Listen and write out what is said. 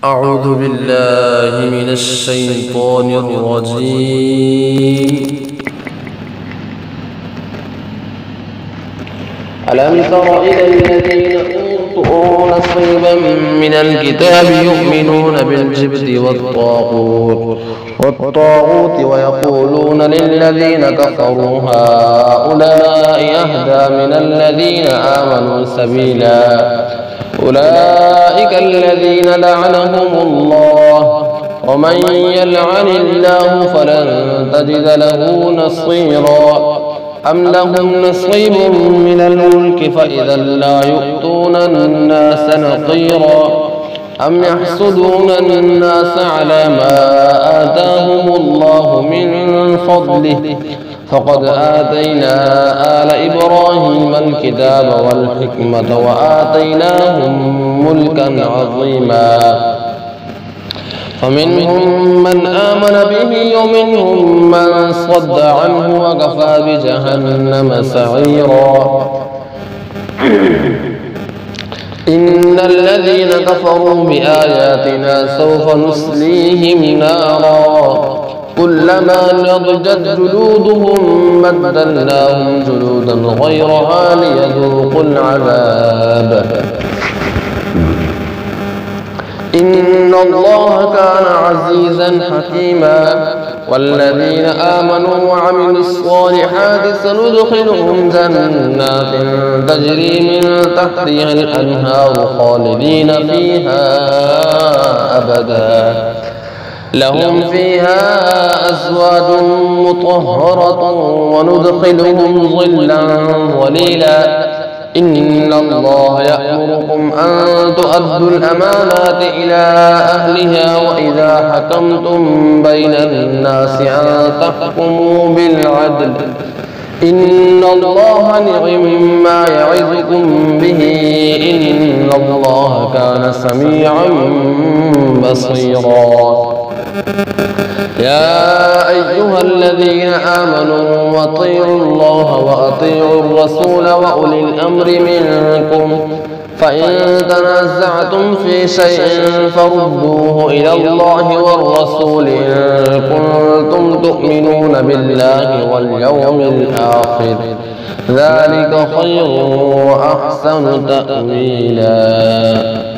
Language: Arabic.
أعوذ بالله من الشيطان الرجيم. ألم تر إلى الذين أوتوا نصيبا من الكتاب يؤمنون بالجبت والطاغوت ويقولون للذين كفروا هؤلاء أهدى من الذين آمنوا سبيلا أولئك الذين لعنهم الله ومن يلعن الله فلن تجد له نصيرا أم لهم نصيب من الملك فإذا لا يؤتون الناس نقيرا أم يحسدون الناس على ما آتاهم الله من فضله فقد آتينا آل إبراهيم الكتاب والحكمة وآتيناهم ملكا عظيما فمنهم من آمن به ومنهم من صد عنه وكفى بجهنم سعيرا إن الذين كفروا بآياتنا سوف نصليهم نارا كلما نضجت جلودهم بدلناهم جلودا غيرها ليذوقوا العذاب إن الله كان عزيزا حكيما والذين آمنوا وعملوا الصالحات سندخلهم جنات تجري من تحتها الأنهار خالدين فيها أبدا لهم فيها أزواج مطهرة وندخلهم ظلا ظليلا إن الله يأمركم أن تؤدوا الأمانات إلى أهلها وإذا حكمتم بين الناس أن تحكموا بالعدل إن الله نعم ما يعظكم به إن الله كان سميعا بصيرا يا أيها الذين آمنوا أطيعوا الله وأطيعوا الرسول وأولي الأمر منكم فإن تنازعتم في شيء فردوه إلى الله والرسول إن كنتم تؤمنون بالله واليوم الآخر ذلك خير وأحسن تأويلا.